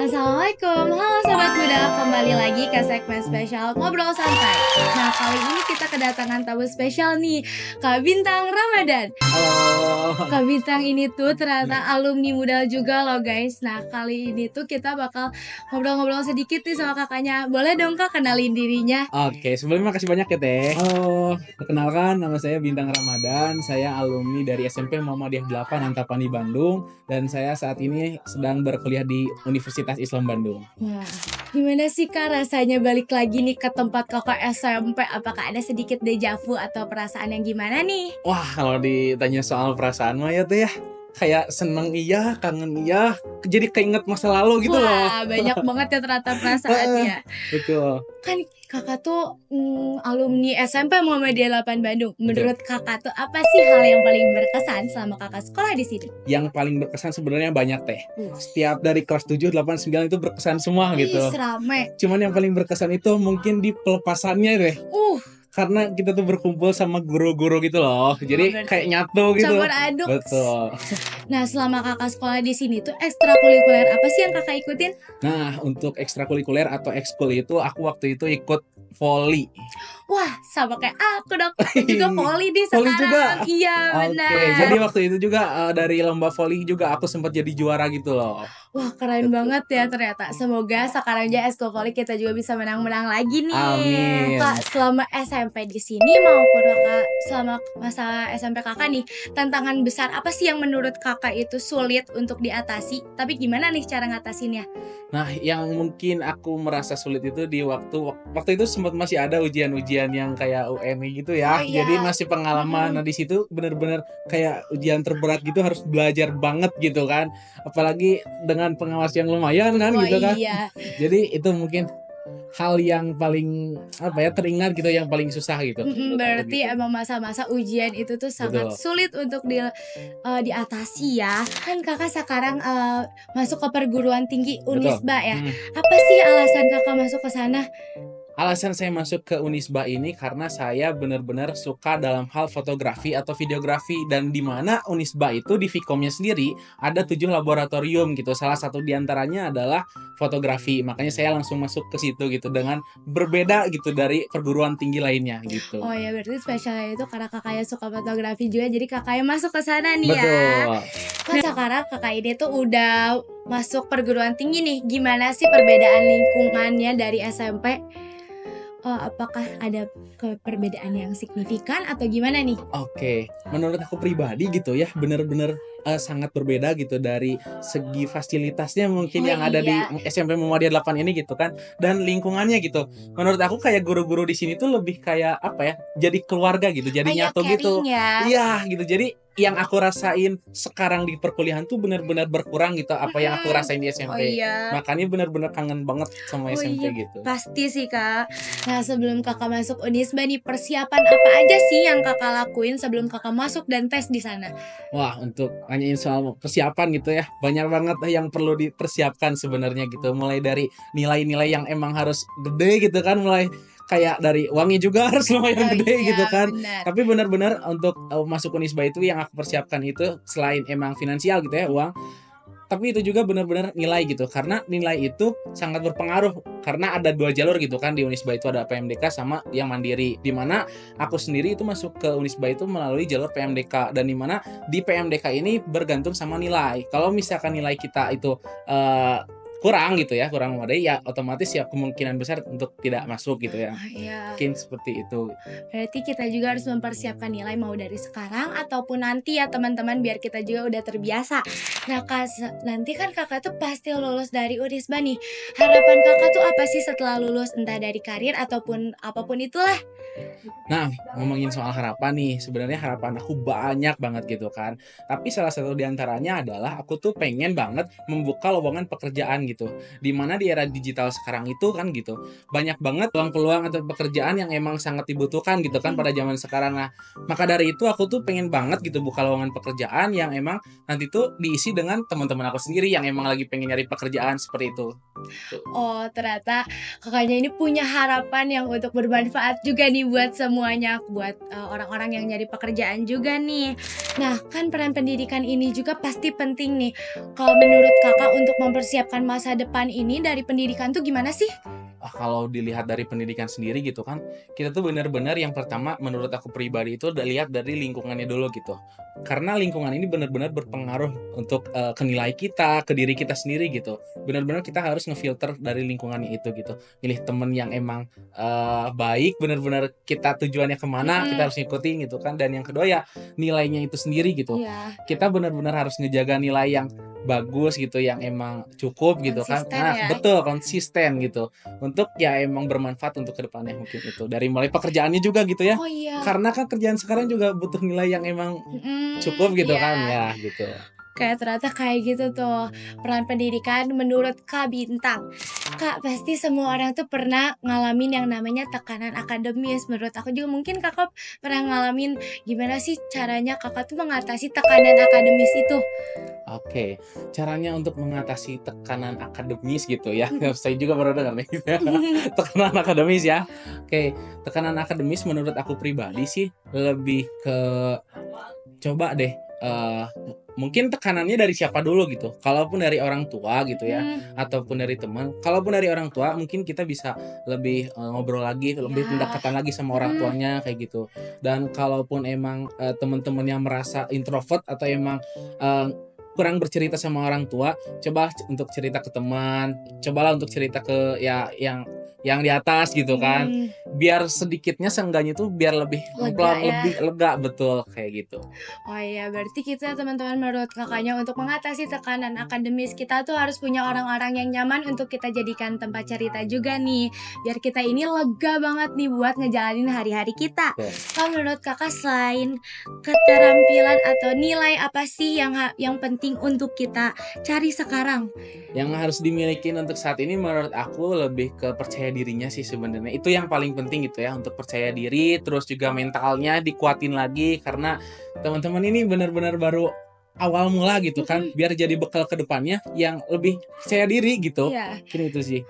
Assalamualaikum, halo Sobat Muda, kembali lagi ke segmen spesial Ngobrol Santai. Nah, kali ini kita kedatangan tamu spesial nih, Kak Bintang Ramadan. Halo. Kak Bintang ini tuh ternyata alumni muda juga loh guys. Nah, kali ini tuh kita bakal ngobrol-ngobrol sedikit nih sama kakaknya. Boleh dong Kak kenalin dirinya? Oke, sebelumnya makasih banyak ya Teh. Halo, perkenalkan nama saya Bintang Ramadan. Saya alumni dari SMP Muhammadiyah 8 Antapani Bandung dan saya saat ini sedang berkuliah di Universitas Islam Bandung. Wah, gimana sih Kak rasanya balik lagi nih ke tempat kakak SMP? Apakah ada sedikit dejavu atau perasaan yang gimana nih? Wah, kalau ditanya soal perasaan mah ya Teh ya, kayak seneng iya, kangen iya, jadi keinget masa lalu gitu loh. Wah, banyak banget ya ternyata perasaannya. Betul. Kan kakak tuh alumni SMP Muhammadiyah 8 Bandung. Menurut kakak tuh apa sih hal yang paling berkesan selama kakak sekolah di sini? Yang paling berkesan sebenarnya banyak Teh. Setiap dari kelas 7, 8, 9 itu berkesan semua gitu. Serame. Cuman yang paling berkesan itu mungkin di pelepasannya deh. Karena kita tuh berkumpul sama guru-guru gitu loh. Jadi kayak nyatu gitu. Campur aduk. Betul. Nah, selama kakak sekolah di sini tuh ekstrakurikuler apa sih yang kakak ikutin? Nah, untuk ekstrakurikuler atau ekskul itu aku waktu itu ikut volley. Wah, sama kayak aku dong. Aku juga volley di Volley sekarang. juga? Iya, benar. Oke, jadi waktu itu juga dari lomba volley juga aku sempat jadi juara gitu loh. Wah, keren banget ya ternyata. Semoga sekarang aja eskul volley kita juga bisa menang-menang lagi nih. Amin. Kak, selama SMP di sini maupun kakak selama masa SMP kakak nih, tantangan besar apa sih yang menurut kakak itu sulit untuk diatasi? Tapi gimana nih cara ngatasinnya? Nah, yang mungkin aku merasa sulit itu di waktu itu sempat masih ada ujian-ujian yang kayak UNI gitu ya. Oh, iya. Jadi masih pengalaman. Nah, di situ benar-benar kayak ujian terberat gitu, harus belajar banget gitu kan. Apalagi dengan pengawas yang lumayan kan Oh, gitu kan. iya. Jadi itu mungkin hal yang paling teringat gitu, yang paling susah gitu. Berarti emang masa-masa ujian itu tuh sangat Betul. sulit untuk diatasi ya. Kan kakak sekarang masuk ke perguruan tinggi Unisba ya. Apa sih alasan kakak masuk ke sana? Alasan saya masuk ke Unisba ini karena saya benar-benar suka dalam hal fotografi atau videografi, dan di mana Unisba itu di Vkomnya sendiri ada 7 laboratorium gitu. Salah satu diantaranya adalah fotografi. Makanya saya langsung masuk ke situ gitu, dengan berbeda gitu dari perguruan tinggi lainnya gitu. Oh ya, berarti spesialnya itu karena kakaknya suka fotografi juga, jadi kakaknya masuk ke sana nih ya. Betul. Kan sekarang kakak ini tuh udah masuk perguruan tinggi nih. Gimana sih perbedaan lingkungannya dari SMP? Apakah ada perbedaan yang signifikan atau gimana nih? Oke, menurut aku pribadi gitu ya, bener-bener sangat berbeda gitu dari segi fasilitasnya mungkin yang ada di SMP Muhammadiyah 8 ini gitu kan, dan lingkungannya gitu. Menurut aku kayak guru-guru di sini tuh lebih kayak jadi keluarga gitu, jadi nyatu gitu. Iya gitu. Jadi yang aku rasain sekarang di perkuliahan tuh benar-benar berkurang gitu apa yang aku rasain di SMP. Makanya benar-benar kangen banget sama SMP gitu. Pasti sih Kak. Nah, sebelum kakak masuk Unisba nih, persiapan apa aja sih yang kakak lakuin sebelum kakak masuk dan tes di sana? Wah, untuk nanyain soal persiapan gitu ya, banyak banget yang perlu dipersiapkan sebenarnya gitu. Mulai dari nilai-nilai yang emang harus gede gitu kan, mulai kayak dari uangnya juga harus lumayan gede gitu kan. Bener. Tapi benar-benar untuk masuk Unisba itu yang aku persiapkan itu selain emang finansial gitu ya, uang, tapi itu juga benar-benar nilai gitu, karena nilai itu sangat berpengaruh. Karena ada 2 jalur gitu kan di Unisba itu, ada PMDK sama yang mandiri, dimana aku sendiri itu masuk ke Unisba itu melalui jalur PMDK, dan dimana di PMDK ini bergantung sama nilai. Kalau misalkan nilai kita itu kurang gitu ya, kurang memadai, ya otomatis ya kemungkinan besar untuk tidak masuk gitu ya. Mungkin seperti itu. Berarti kita juga harus mempersiapkan nilai mau dari sekarang ataupun nanti ya teman-teman, biar kita juga udah terbiasa. Nah Kak, nanti kan kakak tuh pasti lulus dari Unisba nih. Harapan kakak tuh apa sih setelah lulus, entah dari karir ataupun apapun itulah? Nah, ngomongin soal harapan nih, sebenarnya harapan aku banyak banget gitu kan. Tapi salah satu diantaranya adalah aku tuh pengen banget membuka lowongan pekerjaan gitu. Dimana di era digital sekarang itu kan gitu, banyak banget peluang-peluang atau pekerjaan yang emang sangat dibutuhkan gitu kan pada zaman sekarang. Nah, maka dari itu aku tuh pengen banget gitu buka lowongan pekerjaan yang emang nanti tuh diisi dengan teman-teman aku sendiri yang emang lagi pengen nyari pekerjaan seperti itu. Tuh. Oh, ternyata Kakaknya ini punya harapan yang untuk bermanfaat juga nih buat semuanya, buat, orang-orang yang nyari pekerjaan juga nih. Nah, kan peran pendidikan ini juga pasti penting nih. Kalau menurut Kakak untuk mempersiapkan masa depan ini dari pendidikan tuh gimana sih? Kalau dilihat dari pendidikan sendiri gitu kan, kita tuh benar-benar yang pertama menurut aku pribadi itu lihat dari lingkungannya dulu gitu. Karena lingkungan ini benar-benar berpengaruh untuk, ke nilai kita, ke diri kita sendiri gitu. Benar-benar kita harus ngefilter dari lingkungannya itu gitu. Milih temen yang emang, baik, benar-benar kita tujuannya kemana Mhm, kita harus ngikutin gitu kan. Dan yang kedua ya nilainya itu sendiri gitu. iya, Kita benar-benar harus ngejaga nilai yang bagus gitu, yang emang cukup gitu kan. konsisten Nah ya. betul, konsisten gitu. Untuk ya emang bermanfaat untuk kedepannya mungkin itu, dari mulai pekerjaannya juga gitu ya, Oh iya, karena kan kerjaan sekarang juga butuh nilai yang emang cukup gitu iya. kan, ya gitu. Kayak ternyata kayak gitu tuh, peran pendidikan menurut Kak Bintang. Kak, pasti semua orang tuh pernah ngalamin yang namanya tekanan akademis. Menurut aku juga mungkin Kakak pernah ngalamin gimana sih caranya Kakak tuh mengatasi tekanan akademis itu? Oke, caranya untuk mengatasi tekanan akademis gitu ya, saya juga baru dengar nih gitu ya, tekanan akademis ya. Oke, tekanan akademis menurut aku pribadi sih lebih ke coba deh, mungkin tekanannya dari siapa dulu gitu, kalaupun dari orang tua gitu ya, Mhm, ataupun dari teman. Kalaupun dari orang tua mungkin kita bisa lebih, ngobrol lagi, lebih iya, pendekatan lagi sama orang mhm, tuanya kayak gitu. Dan kalaupun emang, teman-teman yang merasa introvert atau emang, eee, kurang bercerita sama orang tua, coba untuk cerita ke teman, cobalah untuk cerita ke ya yang di atas gitu kan, mhm, biar sedikitnya seenggaknya tuh biar lebih lega ngemplang, ya. lebih lega, betul kayak gitu. Oh iya, berarti kita teman-teman menurut Kakaknya untuk mengatasi tekanan akademis kita tuh harus punya orang-orang yang nyaman untuk kita jadikan tempat cerita juga nih. Biar kita ini lega banget nih buat ngejalanin hari-hari kita. Betul. Kalau menurut Kakak selain keterampilan atau nilai apa sih yang penting untuk kita cari sekarang? Yang harus dimilikin untuk saat ini menurut aku lebih ke percaya dirinya sih sebenarnya. Itu yang paling penting gitu ya, untuk percaya diri, terus juga mentalnya dikuatin lagi karena teman-teman ini benar-benar baru awal mula gitu kan, Mhm, biar jadi bekal ke depannya yang lebih percaya diri gitu. iya. Mungkin itu sih.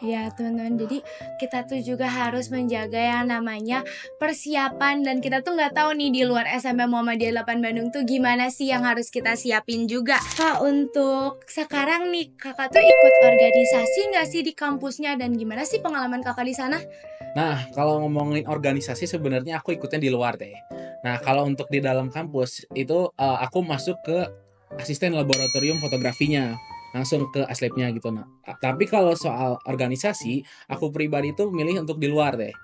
Ya, teman-teman. Jadi kita tuh juga harus menjaga yang namanya persiapan dan kita tuh nggak tahu nih di luar SMP Muhammadiyah 8 Bandung tuh gimana sih yang harus kita siapin juga. Kak, untuk sekarang nih Kakak tuh ikut organisasi nggak sih di kampusnya dan gimana sih pengalaman Kakak di sana? Nah, kalau ngomongin organisasi sebenarnya aku ikutnya di luar deh. Nah, kalau untuk di dalam kampus itu, aku masuk ke asisten laboratorium fotografinya, langsung ke aslabnya gitu. Nah, tapi kalau soal organisasi, aku pribadi itu milih untuk di luar deh.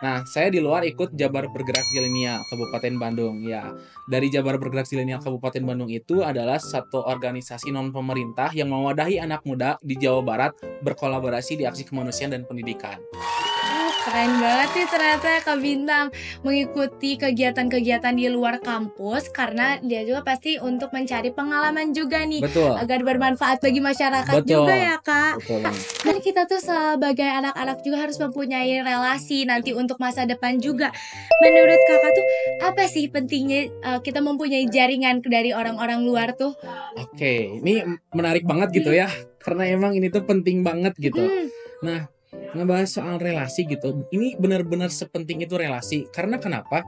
Nah, saya di luar ikut Jabar Bergerak Zilenial Kabupaten Bandung, ya. Dari Jabar Bergerak Zilenial Kabupaten Bandung itu adalah satu organisasi non pemerintah yang mewadahi anak muda di Jawa Barat berkolaborasi di aksi kemanusiaan dan pendidikan. Keren banget nih ternyata Kak Bintang mengikuti kegiatan-kegiatan di luar kampus karena dia juga pasti untuk mencari pengalaman juga nih Betul. agar bermanfaat bagi masyarakat juga Betul, ya Kak. betul banget. Kan kita tuh sebagai anak-anak juga harus mempunyai relasi nanti untuk masa depan juga. Menurut Kakak tuh apa sih pentingnya kita mempunyai jaringan dari orang-orang luar tuh? Oke, ini menarik banget gitu Mhm, ya, karena emang ini tuh penting banget gitu. mhm, Nah, ngebahas soal relasi gitu, ini benar-benar sepenting itu relasi. Karena kenapa?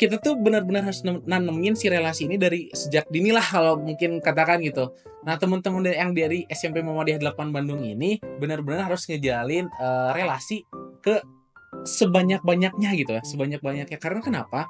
Kita tuh benar-benar harus nanemin si relasi ini dari sejak dini lah kalau mungkin katakan gitu. Nah, teman-teman yang dari SMP Muhammadiyah 8 Bandung ini benar-benar harus ngejalin, relasi ke sebanyak-banyaknya gitu ya, sebanyak-banyaknya. Karena kenapa?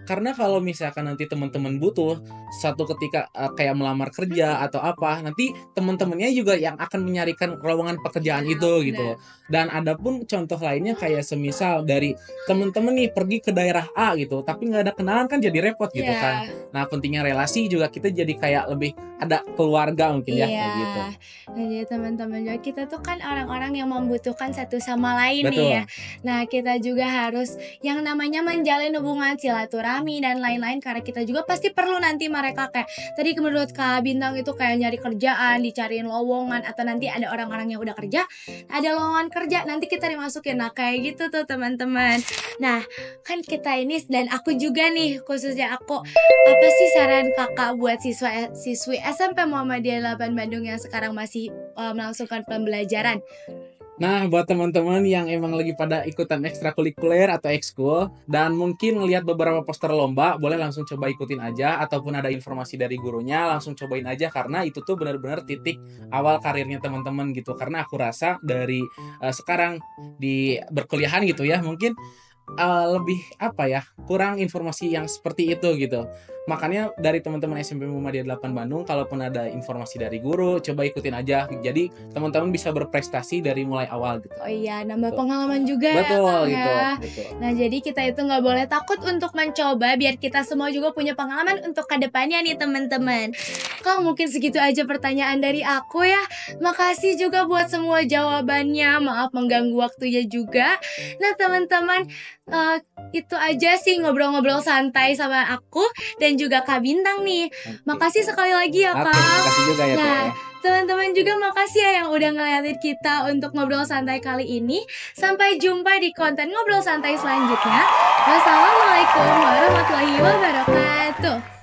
Karena kalau misalkan nanti teman-teman butuh, satu ketika, kayak melamar kerja mhm. atau apa, nanti teman-temannya juga yang akan menyarikan lowongan pekerjaan Iya, itu benar. gitu. Dan ada pun contoh lainnya kayak semisal dari teman-teman nih pergi ke daerah A gitu, tapi nggak ada kenalan kan jadi repot gitu kan. Iya. Nah, pentingnya relasi juga kita jadi kayak lebih ada keluarga mungkin ya, Iya, kayak gitu. nah jadi teman-teman juga kita tuh kan orang-orang yang membutuhkan satu sama lain nih ya. Betul, Nah kita juga harus yang namanya menjalin hubungan silaturahmi silaturahmi dan lain-lain, karena kita juga pasti perlu nanti mereka kayak tadi menurut Kak Bintang itu kayak nyari kerjaan, dicariin lowongan, atau nanti ada orang-orang yang udah kerja, ada lowongan kerja, nanti kita dimasukin. Nah, kayak gitu tuh teman-teman. Nah, kan kita ini dan aku juga nih, khususnya aku, apa sih saran Kakak buat siswi SMP Muhammadiyah 8 Bandung yang sekarang masih melangsungkan pembelajaran? Nah, buat teman-teman yang emang lagi pada ikutan ekstrakurikuler atau ekskul dan mungkin ngelihat beberapa poster lomba, boleh langsung coba ikutin aja, ataupun ada informasi dari gurunya langsung cobain aja, karena itu tuh benar-benar titik awal karirnya teman-teman gitu. Karena aku rasa dari sekarang di berkuliahan gitu ya, mungkin lebih apa ya, kurang informasi yang seperti itu gitu. Makanya dari teman-teman SMP Muhammadiyah 8 Bandung, kalaupun ada informasi dari guru, coba ikutin aja. Jadi teman-teman bisa berprestasi dari mulai awal gitu. Oh iya, nambah Betul. pengalaman juga ya Betul Kak gitu, ya. betul. Nah, jadi kita itu nggak boleh takut untuk mencoba, biar kita semua juga punya pengalaman untuk kedepannya nih teman-teman. Kak, mungkin segitu aja pertanyaan dari aku ya. Makasih juga buat semua jawabannya. Maaf mengganggu waktunya juga. Nah, teman-teman, itu aja sih ngobrol-ngobrol santai sama aku dan juga Kak Bintang nih. Oke. Makasih sekali lagi ya Oke, Kak. makasih juga ya Teh. Nah, teman-teman juga makasih ya yang udah ngeliatin kita untuk ngobrol santai kali ini. Sampai jumpa di konten ngobrol santai selanjutnya. Wassalamualaikum warahmatullahi wabarakatuh.